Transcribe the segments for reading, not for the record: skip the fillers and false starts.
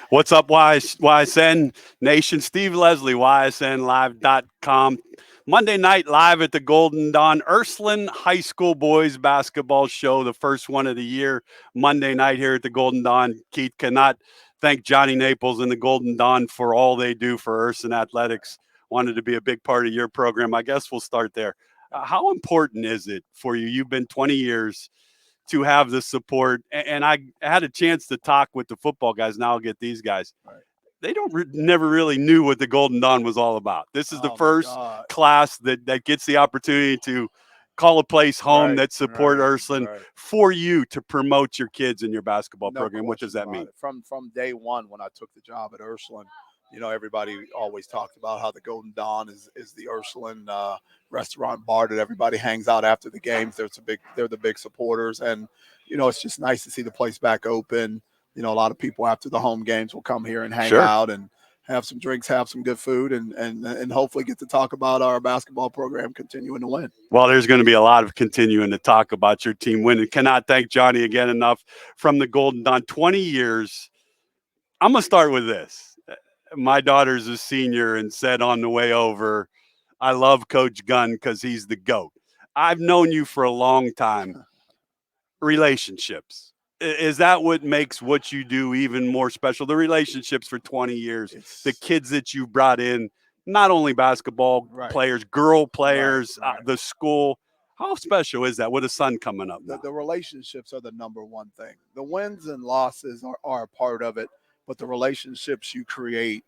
What's up, YSN Nation? Steve Leslie, YSNLive.com. Monday night live at the Golden Dawn Ursuline High School boys basketball show, the first one of the year. Monday night here at the Golden Dawn. Keith cannot thank Johnny Naples and the Golden Dawn for all they do for Ursuline athletics. Wanted to be a big part of your program. I guess we'll start there. How important is it for you? You've been 20 years to have the support. And I had a chance to talk with the football guys. Now I'll get these guys. Right. They never really knew what the Golden Dawn was all about. This is the Oh my first God. class that gets the opportunity to call a place home Right, that support right, Ursuline right. for you to promote your kids in your basketball No program. What does question that about mean? it. From day one when I took the job at Ursuline, everybody always talked about how the Golden Dawn is the Ursuline restaurant bar that everybody hangs out after the games. They're the big supporters, and it's just nice to see the place back open. A lot of people after the home games will come here and hang Sure. out and have some drinks, have some good food, and hopefully get to talk about our basketball program continuing to win. Well, there's going to be a lot of continuing to talk about your team winning. Cannot thank Johnny again enough from the Golden Dawn. 20 years. I'm going to start with this. My daughter's a senior and said on the way over, I love Coach Gunn because he's the GOAT. I've known you for a long time. Relationships. Is that what makes what you do even more special? The relationships for 20 years, the It's kids that you brought in, not only basketball right, players, girl right, players, right. the school. How special is that with a son coming up the, now? the relationships are the number one thing. The wins and losses are a part of it, but the relationships you create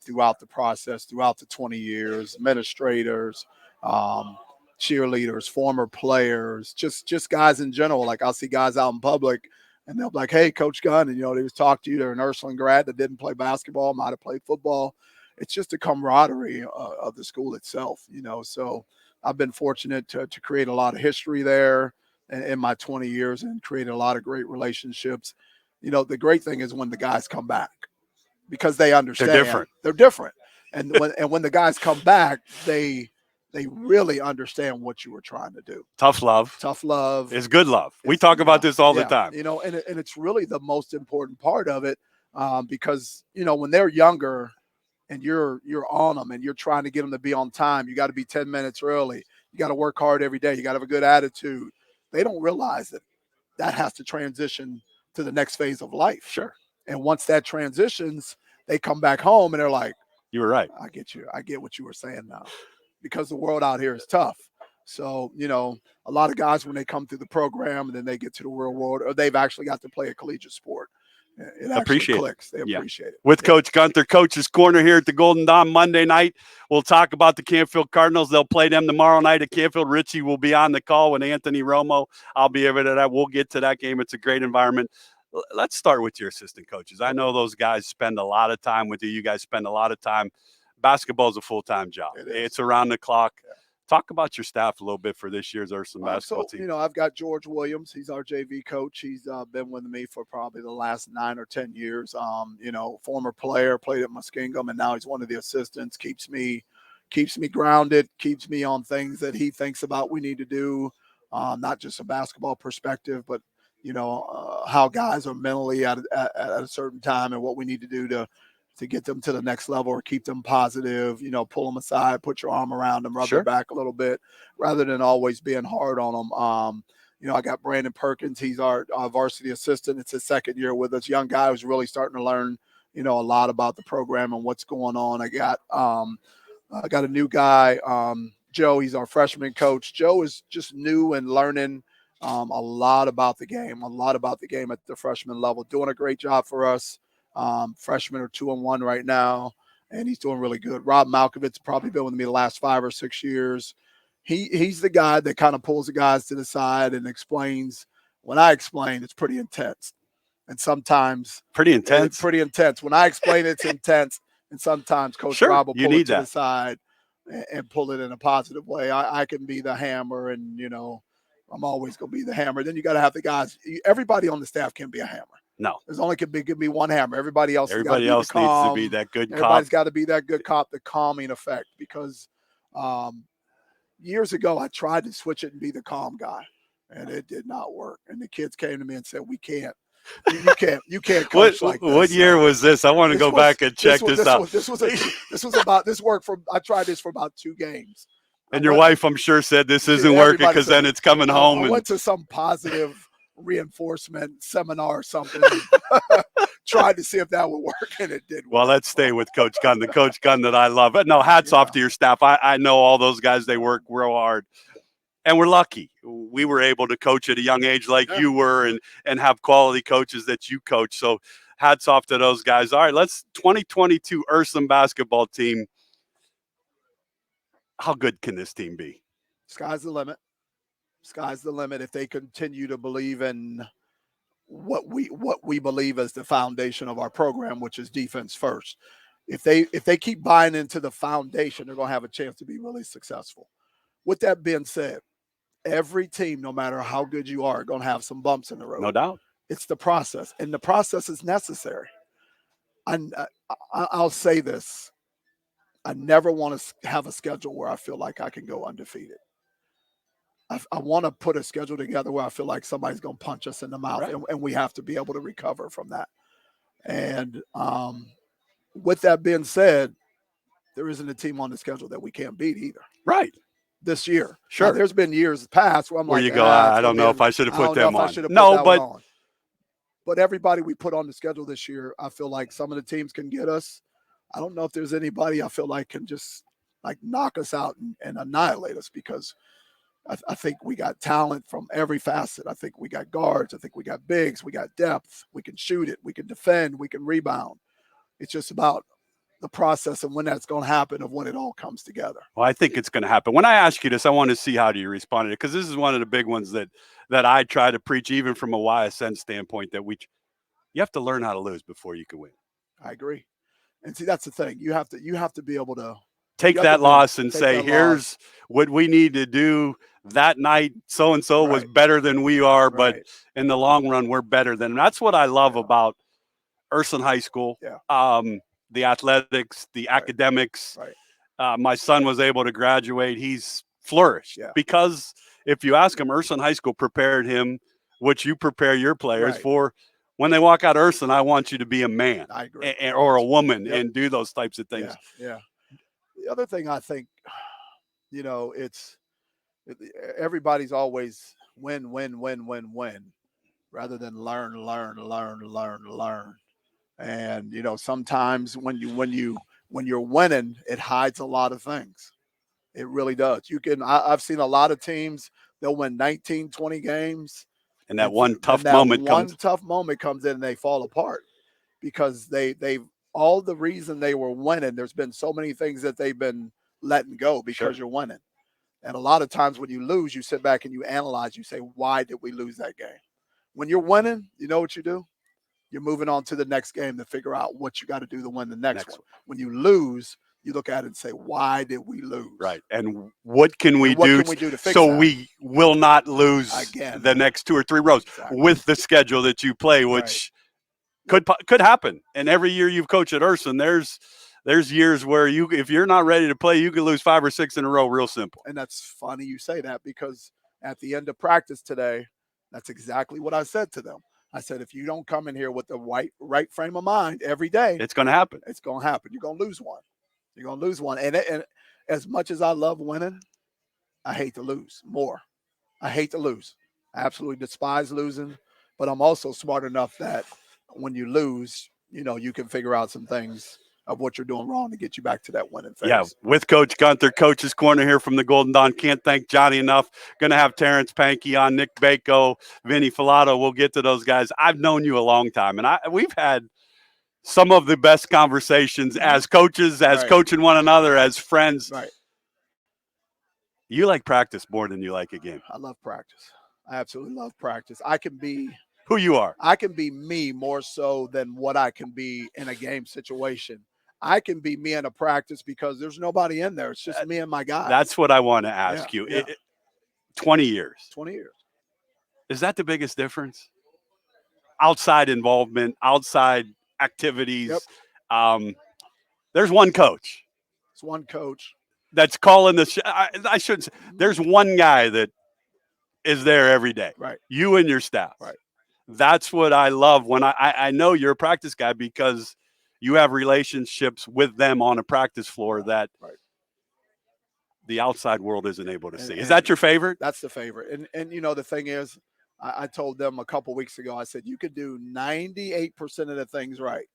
throughout the process, throughout the 20 years, administrators, um, cheerleaders, former players, just guys in general. Like I'll see guys out in public and they'll be like, "Hey, Coach Gunn," and they just talk to you. They're an Ursuline grad that didn't play basketball, might have played football. It's just a camaraderie of the school itself. So I've been fortunate to create a lot of history there in my 20 years and created a lot of great relationships. The great thing is when the guys come back because they They're understand different. they're different. And when the guys come back, they really understand what you were trying to do. Tough love Tough love. is good love. We It's talk yeah, about this all the yeah. time. And it's really the most important part of it because when they're younger and you're on them and you're trying to get them to be on time, you got to be 10 minutes early. You got to work hard every day. You got to have a good attitude. They don't realize that has to transition to the next phase of life. Sure. And once that transitions, they come back home and they're like, You were right. I get you. I get what you were saying now because the world out here is tough. So, a lot of guys, when they come through the program and then they get to the real world, or they've actually got to play a collegiate sport, it actually Appreciate it. clicks. They Yeah. appreciate it. With Yeah. Coach Gunther, Coach's Corner here at the Golden Dawn Monday night. We'll talk about the Canfield Cardinals. They'll play them tomorrow night at Canfield. Richie will be on the call with Anthony Romo. I'll be over to that. We'll get to that game. It's a great environment. Let's start with your assistant coaches. I know those guys spend a lot of time with you. You guys spend a lot of time. Basketball is a full-time job. It's around the clock. Yeah. Talk about your staff a little bit for this year's Ursuline basketball team. I've got George Williams. He's our JV coach. He's been with me for probably the last 9 or 10 years. Former player, played at Muskingum, and now he's one of the assistants. Keeps me grounded, keeps me on things that he thinks about we need to do, not just a basketball perspective, but how guys are mentally at a certain time and what we need to do to get them to the next level or keep them positive, pull them aside, put your arm around them, rub Sure. their back a little bit rather than always being hard on them. I got Brandon Perkins. He's our varsity assistant. It's his second year with us. Young guy who's really starting to learn, a lot about the program and what's going on. I got a new guy, Joe. He's our freshman coach. Joe is just new and learning a lot about the game at the freshman level, doing a great job for us. Freshmen are 2-1 right now, and he's doing really good. Rob Malkovich probably been with me the last 5 or 6 years. He's the guy that kind of pulls the guys to the side and explains. When I explain, it's pretty intense, and sometimes Pretty intense. It's pretty intense. When I explain, it's intense, and sometimes Coach Sure, Rob will you pull it need to the that. side and pull it in a positive way. I can be the hammer, and I'm always going to be the hammer. Then you got to have the guys. Everybody on the staff can be a hammer. No. There's only could be one hammer. Everybody else has got to be Everybody else the calm. needs to be that good cop. Everybody's got to be that good cop, the calming effect. Because years ago, I tried to switch it and be the calm guy, and it did not work. And the kids came to me and said, "We can't. You can't What coach like what this. year was this? I want to go back and check this out. This was about this worked for. I tried this for about 2 games. And your wife, I'm sure, said this isn't working because then it's coming home. I went to some positive reinforcement seminar or something. Tried to see if that would work, and it didn't. Well, let's stay with Coach Gunn, the Coach Gunn that I love. But no, hats off to your staff. I know all those guys. They work real hard. And we're lucky. We were able to coach at a young age like you were and have quality coaches that you coach. So hats off to those guys. All right, let's 2022 Ursuline basketball team. How good can this team be? Sky's the limit. Sky's the limit if they continue to believe in what we believe as the foundation of our program, which is defense first. If they keep buying into the foundation, they're going to have a chance to be really successful. With that being said, every team, no matter how good you are going to have some bumps in the road. No doubt. It's the process, and the process is necessary. I'll say this. I never want to have a schedule where I feel like I can go undefeated. I want to put a schedule together where I feel like somebody's going to punch us in the mouth, and we have to be able to recover from that. And with that being said, there isn't a team on the schedule that we can't beat either. Right. This year. Sure. Now, there's been years past where I'm where like, you go, I don't know if I should have put them on. No, but But everybody we put on the schedule this year, I feel like some of the teams can get us. I don't know if there's anybody I feel like can just like knock us out and annihilate us, because I think we got talent from every facet. I think we got guards. I think we got bigs. We got depth. We can shoot it. We can defend. We can rebound. It's just about the process and when that's going to happen, of when it all comes together. Well, I think it's going to happen. When I ask you this, I want to see how do you respond to it, because this is one of the big ones that I try to preach, even from a YSN standpoint, that you have to learn how to lose before you can win. I agree. And see, that's the thing. You have to be able to take that loss and say, here's what we need to do. That night, so-and-so was better than we are, but in the long run, we're better than them. That's what I love about Ursuline High School. The athletics, the academics. My son was able to graduate. He's flourished because if you ask him, Ursuline High School prepared him, what you prepare your players for. When they walk out of Ursuline, I want you to be a man or a woman and do those types of things. Yeah. The other thing I think, everybody's always win, rather than learn. And sometimes when you're winning, it hides a lot of things. It really does. I've seen a lot of teams, they'll win 19, 20 games. And that one tough moment comes in and they fall apart, because they've all the reason they were winning. There's been so many things that they've been letting go because you're winning. And a lot of times when you lose, you sit back and you analyze, you say, why did we lose that game? When you're winning, you know what you do? You're moving on to the next game to figure out what you got to do to win the next one. When you lose, you look at it and say, why did we lose? Right. And what can we do to fix so that? We will not lose again the next 2 or 3 rows with the schedule that you play, which could happen. And every year you've coached at Ursuline, there's years where if you're not ready to play, you can lose 5 or 6 in a row real simple. And that's funny you say that, because at the end of practice today, that's exactly what I said to them. I said, if you don't come in here with the right frame of mind every day, it's going to happen. It's going to happen. You're going to lose one. You're going to lose one. And as much as I love winning, I hate to lose more. I hate to lose. I absolutely despise losing, but I'm also smart enough that when you lose, you can figure out some things of what you're doing wrong to get you back to that winning phase. Yeah, with Coach Gunther, Coach's Corner here from the Golden Dawn. Can't thank Johnny enough. Going to have Terrence Pankey on, Nick Bako, Vinny Filato. We'll get to those guys. I've known you a long time, and we've had some of the best conversations as coaches, as coaching one another, as friends. Right. You like practice more than you like a game. I love practice. I absolutely love practice. I can be who you are. I can be me more so than what I can be in a game situation. I can be me in a practice because there's nobody in there. It's just me and my guy. That's what I want to ask you. 20 years. 20 years. Is that the biggest difference? Outside involvement, outside activities. There's one coach. It's one coach. That's calling the I shouldn't say. There's one guy that is there every day. Right. You and your staff. Right. that's what I love when I know you're a practice guy because you have relationships with them on a practice floor that Right. the outside world isn't able to see. Is And that your favorite? that's the favorite. And the thing is, I told them a couple weeks ago, I said, you could do 98% of the things right,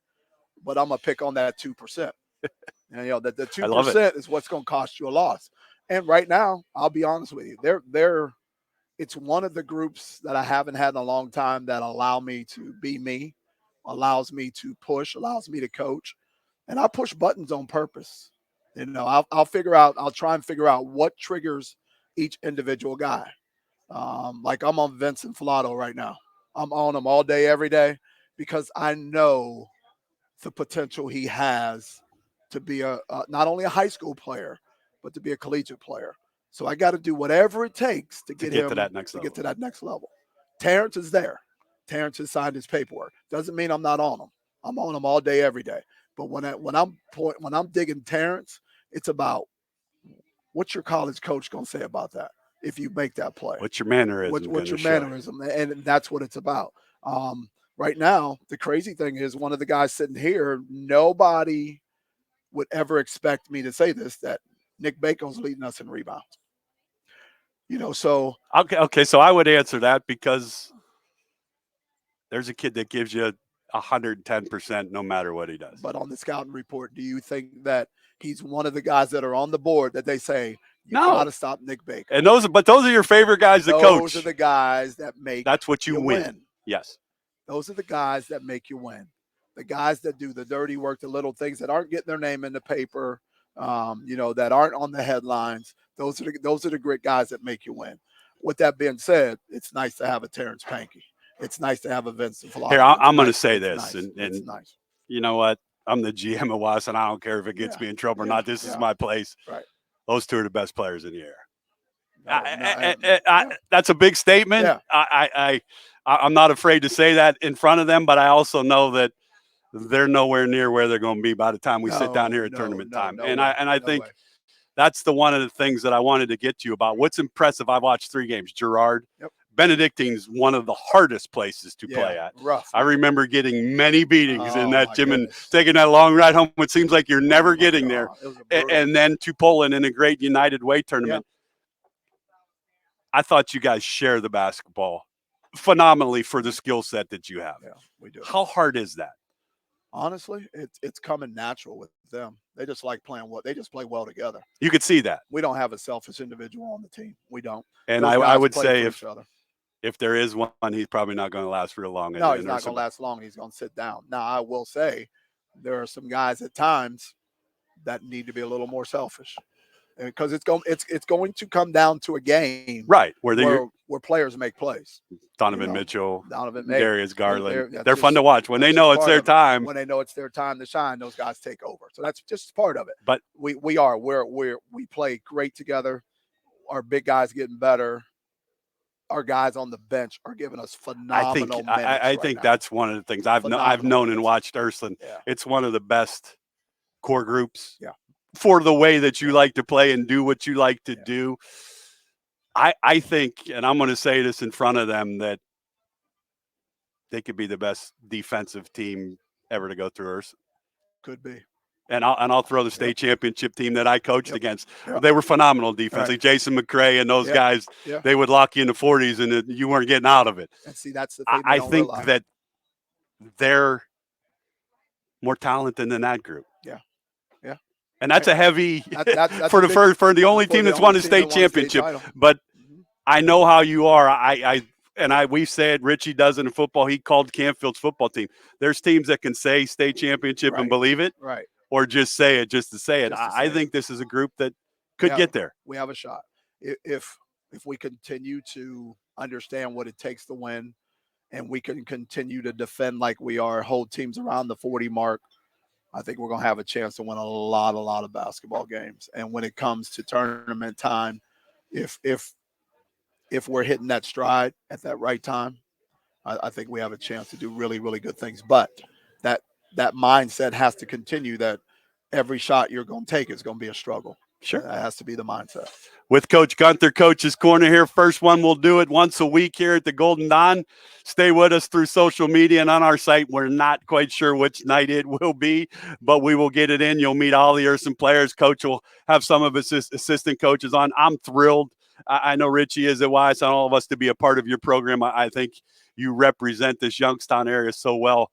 but I'm gonna pick on that 2%. And that the I two love it. percent is what's gonna cost you a loss. And right now, I'll be honest with you, they're it's one of the groups that I haven't had in a long time that allow me to be me, allows me to push, allows me to coach, and I push buttons on purpose. I'll figure out. I'll try and figure out what triggers each individual guy. Like I'm on Vincent Filato right now. I'm on him all day, every day, because I know the potential he has to be not only a high school player, but to be a collegiate player. So I got to do whatever it takes to To get get to him that next to level. get to that next level. Terrence is there. Terrence has signed his paperwork. Doesn't mean I'm not on him. I'm on him all day, every day. But when I'm digging Terrence, it's about what's your college coach gonna say about that if you make that play. What's your mannerism What's going to your show? mannerism, and that's what it's about. Right now, the crazy thing is one of the guys sitting here. Nobody would ever expect me to say this, that Nick Bacon's leading us in rebounds. So Okay. So I would answer that because there's a kid that gives you 110% no matter what he does. but on the scouting report, do you think that he's one of the guys that are on the board that they say you got No. to stop Nick Bacon? And those are your favorite guys to coach. Those are the guys that make That's what you win. win. Yes. Those are the guys that make you win. The guys that do the dirty work, the little things that aren't getting their name in the paper, that aren't on the headlines. Those are the great guys that make you win. With that being said, it's nice to have a Terrence Pankey. It's nice to have a Vincent Filato. Here, I'm going to Nice. say It's this, nice. and It's nice. you know what? I'm the GM of West, and I don't care if it gets Yeah. me in trouble or Yeah. not. This is Yeah. my place. Right. Those two are the best players in the air. Yeah. That's a big statement. Yeah. I'm not afraid to say that in front of them, but I also know that they're nowhere near where they're going to be by the time we sit down here at tournament time. No And way. I No think way. that's one of the things that I wanted to get to you about. What's impressive? I watched 3 games. Girard, Yep. Benedictine's one of the hardest places to play at. Rough. I remember getting many beatings in that my gym and goodness. taking that long ride home. It seems like you're never Oh, my getting there. God. It was brutal. And then to Poland in a great United Way tournament. I thought you guys share the basketball phenomenally for the skill set that you have. Yeah, we do. How hard is that? Honestly, it's coming natural with them. They just like playing they just play well together. You could see that. We don't have a selfish individual on the team. We don't. And Those I guys would play say for if each other. if there is one, he's probably not going to last real long. No, he's not going to last long. He's going to sit down. Now, I will say there are some guys at times that need to be a little more selfish because it's going to come down to a game, right, where players make plays. Donovan Mitchell, Donovan, Darius Garland. They're They're fun to watch when they know it's their time. When they know it's their time to shine, those guys take over. So that's just part of it. But we play great together. Our big guys getting better. Our guys on the bench are giving us phenomenal minutes. I think that's one of the things I've known and watched Ursuline. Yeah. It's one of the best core groups. Yeah. For the way that you like to play and do what you like to do. I think, and I'm going to say this in front of them, that they could be the best defensive team ever to go through Ursuline. Could be. And I'll throw the state championship team that I coached against. Yep. They were phenomenal defensively. Right. Jason McCray and those guys, they would lock you in the 40s and you weren't getting out of it. And see, that's the thing I think that they're more talented than that group. Yeah. And that's a heavy that's for the only team that's won a state championship. But I know how you are. We've said Richie does it in football. He called Canfield's football team. There's teams that can say state championship and believe it, right? Or just say it just to say it. I think this is a group that could get there. We have a shot if we continue to understand what it takes to win, and we can continue to defend like we are, hold teams around the 40 mark. I think we're going to have a chance to win a lot of basketball games. And when it comes to tournament time, if we're hitting that stride at that right time, I think we have a chance to do really, really good things. But that mindset has to continue, that every shot you're going to take is going to be a struggle. Sure. That has to be the mindset. With Coach Gunther, Coach's Corner here. First one, we'll do it once a week here at the Golden Don. Stay with us through social media and on our site. We're not quite sure which night it will be, but we will get it in. You'll meet all the Ursuline players. Coach will have some of his assistant coaches on. I'm thrilled. I know Richie is at Wise on all of us to be a part of your program. I think you represent this Youngstown area so well.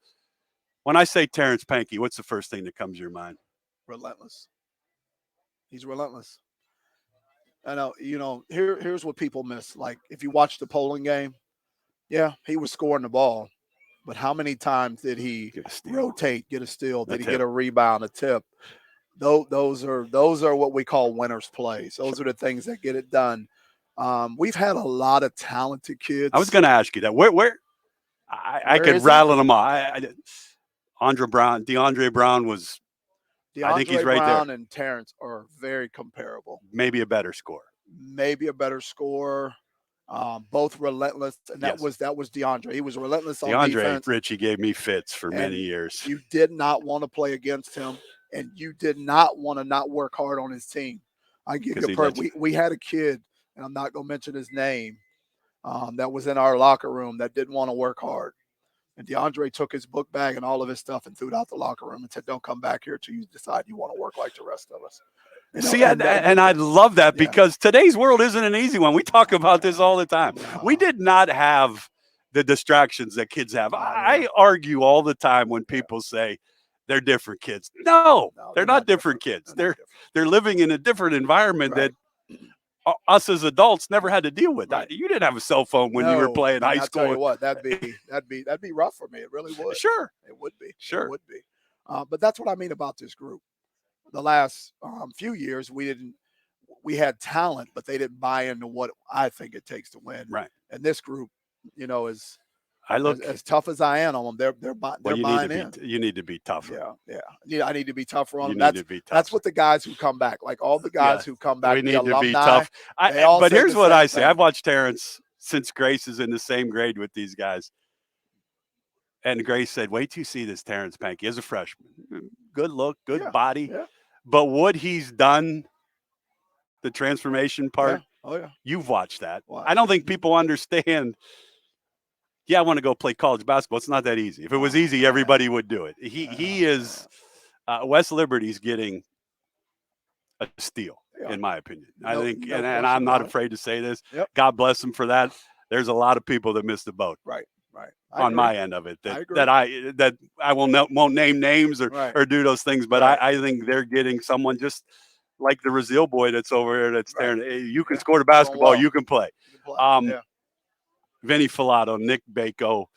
When I say Terrence Pankey, what's the first thing that comes to your mind? Relentless. He's relentless. I know, here's what people miss. Like, if you watch the polling game, yeah, he was scoring the ball, but how many times did he rotate, get a steal? Did he get a rebound, a tip? Those are what we call winners' plays. Those are the things that get it done. We've had a lot of talented kids. I was going to ask you that. Where I could rattle them off. DeAndre Brown was. I think he's right Brown there. And Terrence are very comparable. Maybe a better score. Both relentless, and that was DeAndre. He was relentless on defense. Richie gave me fits for many years. You did not want to play against him, and you did not want to not work hard on his team. I give you a perk. We had a kid, and I'm not going to mention his name, that was in our locker room that didn't want to work hard. And DeAndre took his book bag and all of his stuff and threw it out the locker room and said, "Don't come back here till you decide you want to work like the rest of us." I love that because today's world isn't an easy one. We talk about this all the time. We did not have the distractions that kids have. I argue all the time when people say they're different kids. No, they're not different kids. They're living in a different environment that us as adults never had to deal with. You didn't have a cell phone when you were playing high school. I'll tell you what, that'd be rough for me. It really would. Sure, it would be. Sure, it would be. But that's what I mean about this group. The last few years, we had talent, but they didn't buy into what I think it takes to win. Right. And this group, is as tough as I am on them. They're buying in. You need to be tougher. Yeah. I need to be tougher on them. Need to be tougher. That's what the guys who come back, like all the guys who come back. We need to be tough. But here's what I say: I've watched Terrence since Grace is in the same grade with these guys. And Grace said, "Wait till you see this Terrence Pankey as a freshman. Good look, good body." Yeah. But what he's done, the transformation part, you've watched that. I don't think people understand. Yeah, I want to go play college basketball. It's not that easy. If it was easy, everybody would do it. He is West Liberty's getting a steal, in my opinion. I think, and I'm not afraid to say this. God bless him for that. There's a lot of people that missed the boat. Right. On my end of it, that I won't name names or do those things, but I think they're getting someone just like the Brazil boy that's over here that's there. Hey, you can score the basketball, you can play. Vinny Filato, Nick Bako,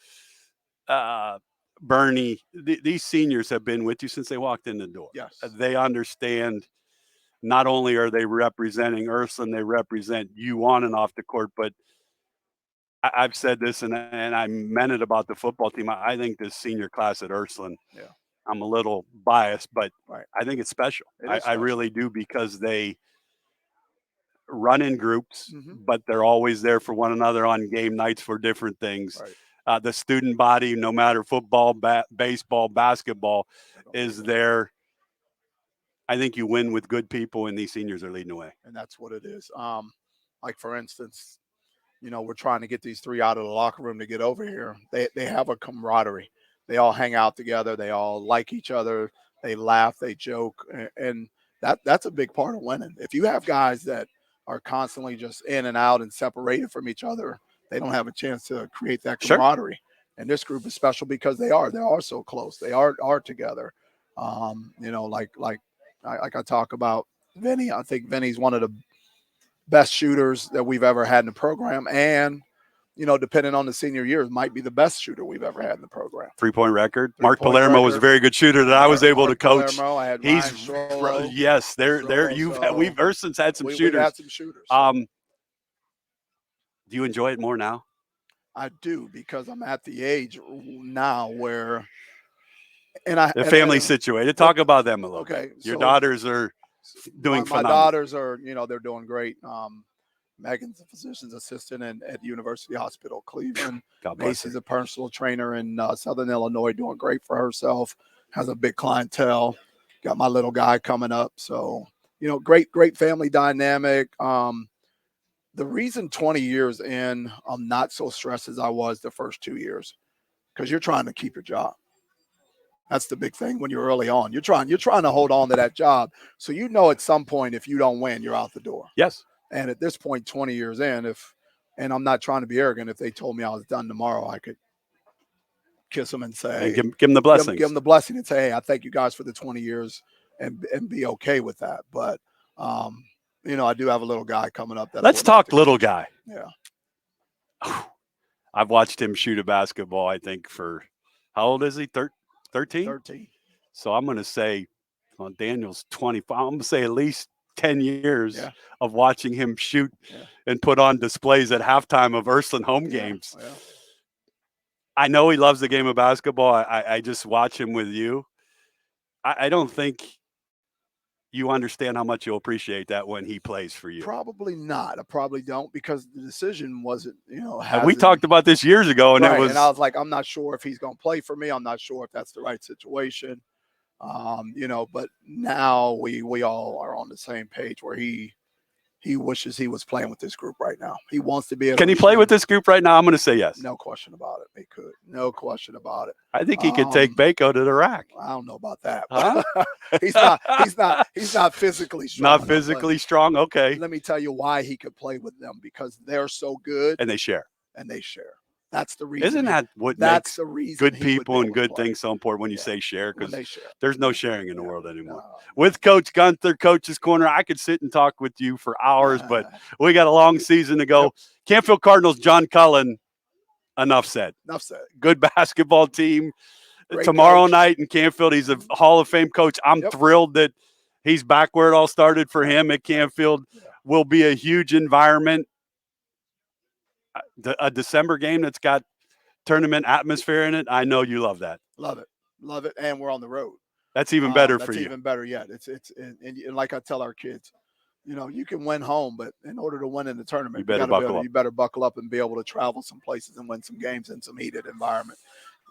Bernie, these seniors have been with you since they walked in the door. Yes. They understand. Not only are they representing Ursuline, they represent you on and off the court, but I've said this and I meant it about the football team. I think this senior class at Ursuline, I'm a little biased, but I think it's special. I really do, because they run in groups, but they're always there for one another on game nights for different things. The student body, no matter football, baseball, basketball, is there. I think you win with good people, and these seniors are leading the way. And that's what it is. Like, for instance, we're trying to get these three out of the locker room to get over here. They have a camaraderie. They all hang out together. They all like each other. They laugh, they joke. And that's a big part of winning. If you have guys that are constantly just in and out and separated from each other, they don't have a chance to create that camaraderie. And this group is special because they are so close. They are together. Like I talk about Vinny. I think Vinny's one of the best shooters that we've ever had in the program, and depending on the senior years, might be the best shooter we've ever had in the program. 3-point record. Mark Palermo was a very good shooter that I was able to coach. Palermo, I had yes, we've Ursuline's had some shooters. We've had some shooters. Do you enjoy it more now? I do, because I'm at the age now where, the family situated. Talk about them a little bit. Your daughters are doing phenomenal. My daughters are, they're doing great. Megan's a physician's assistant at University Hospital Cleveland. Macy's a personal trainer in Southern Illinois, doing great for herself. Has a big clientele. Got my little guy coming up. So, great family dynamic. The reason 20 years in, I'm not so stressed as I was the first 2 years, because you're trying to keep your job. That's the big thing when you're early on. You're trying to hold on to that job. So at some point, if you don't win, you're out the door. Yes. And at this point, 20 years in, and I'm not trying to be arrogant, if they told me I was done tomorrow, I could kiss them and say, and give them the blessings. Give them the blessing and say, hey, I thank you guys for the 20 years and be okay with that. But, I do have a little guy coming up. Let's talk little guy. Yeah. I've watched him shoot a basketball, I think, for how old is he? 13? 13. So I'm going to say, Daniel's 25. I'm going to say at least 10 years of watching him shoot and put on displays at halftime of Ursuline home games. Yeah. I know he loves the game of basketball. I just watch him with you. I don't think you understand how much you'll appreciate that when he plays for you. Probably not. I probably don't, because the decision wasn't, we talked about this years ago, and right, and I was like, I'm not sure if he's going to play for me. I'm not sure if that's the right situation. But now we all are on the same page where he wishes he was playing with this group right now. He wants to be able Can he play with this group right now? I'm going to say yes. No question about it. He could. No question about it. I think he could take Bako to the rack. I don't know about that. Huh? He's not physically strong. Not physically strong. Okay. Let me tell you why he could play with them, because they're so good and they share. That's the reason. Isn't that what makes the reason good people and good things so important when you say share? Because there's no sharing in the world anymore. No. With Coach Gunther, Coach's Corner, I could sit and talk with you for hours, but we got a long season to go. Canfield Cardinals, John Cullen, enough said. Good basketball team. Great tomorrow coach. night in Canfield. He's a Hall of Fame coach. I'm thrilled that he's back where it all started for him at Canfield. Will be a huge environment. A December game that's got tournament atmosphere in it. I know you love that. Love it. And we're on the road. That's even better for you. That's even better yet. It's and like I tell our kids, you can win home, but in order to win in the tournament, you better buckle up and be able to travel some places and win some games in some heated environment.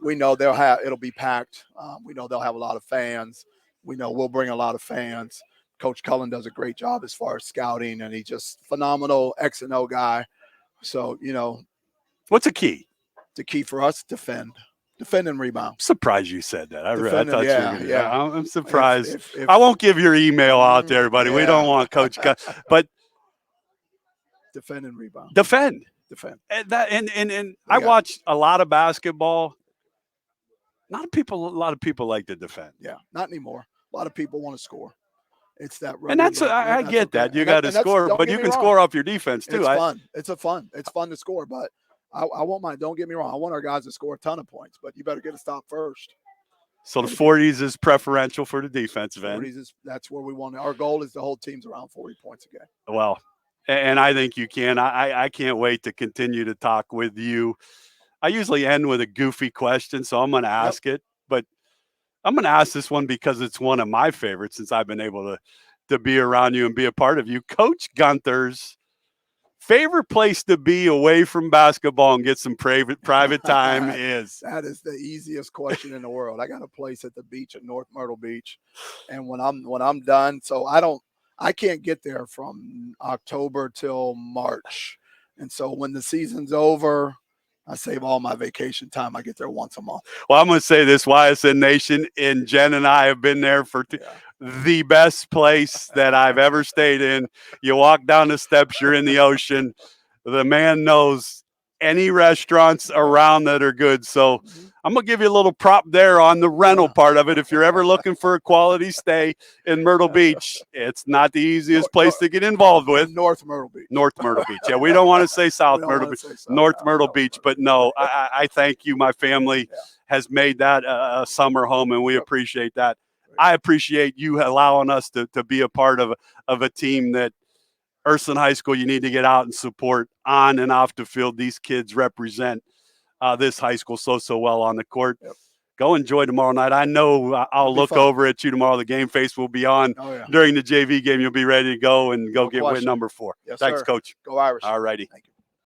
We know it'll be packed. We know they'll have a lot of fans. We know we'll bring a lot of fans. Coach Cullen does a great job as far as scouting, and he's just phenomenal X and O guy. So, what's the key? The key for us, defend and rebound. I'm surprised you said that. I thought you were going to. I'm surprised. If I won't give your email out to everybody. We don't want Coach but defend and rebound. Defend. And I watch a lot of basketball. A lot of people like to defend. Yeah, not anymore. A lot of people want to score. It's that. And I get that. You got to score, but you can score off your defense too. It's fun. It's fun to score, but I won't mind. Don't get me wrong. I want our guys to score a ton of points, but you better get a stop first. So the 40s is preferential for the defensive end. 40s that's where we want. Our goal is the whole team's around 40 points a game. Well, and I think you can. I can't wait to continue to talk with you. I usually end with a goofy question, so I'm going to ask it, but I'm going to ask this one because it's one of my favorites since I've been able to be around you and be a part of you. Coach Gunther's favorite place to be away from basketball and get some private time is? That is the easiest question in the world. I got a place at the beach at North Myrtle Beach, and when I'm done, so I can't get there from October till March, and so when the season's over, I save all my vacation time. I get there once a month. Well, I'm going to say this, YSN Nation, and Jen and I have been there for the best place that I've ever stayed in. You walk down the steps, you're in the ocean. The man knows any restaurants around that are good. So I'm going to give you a little prop there on the rental part of it. If you're ever looking for a quality stay in Myrtle Beach, it's not the easiest place to get involved with. North Myrtle Beach. North Myrtle Beach. Yeah, we don't want to say South Myrtle Beach. North Myrtle Beach. But no, I thank you. My family has made that a summer home, and we appreciate that. I appreciate you allowing us to be a part of a team that Ursuline High School, you need to get out and support on and off the field. These kids represent this high school so well on the court. Go enjoy tomorrow night. I know I'll look over at you tomorrow. The game face will be on during the JV game. You'll be ready to go and go get win number 4. Yes, Thanks, sir. Coach. Go Irish. All righty. Thank you.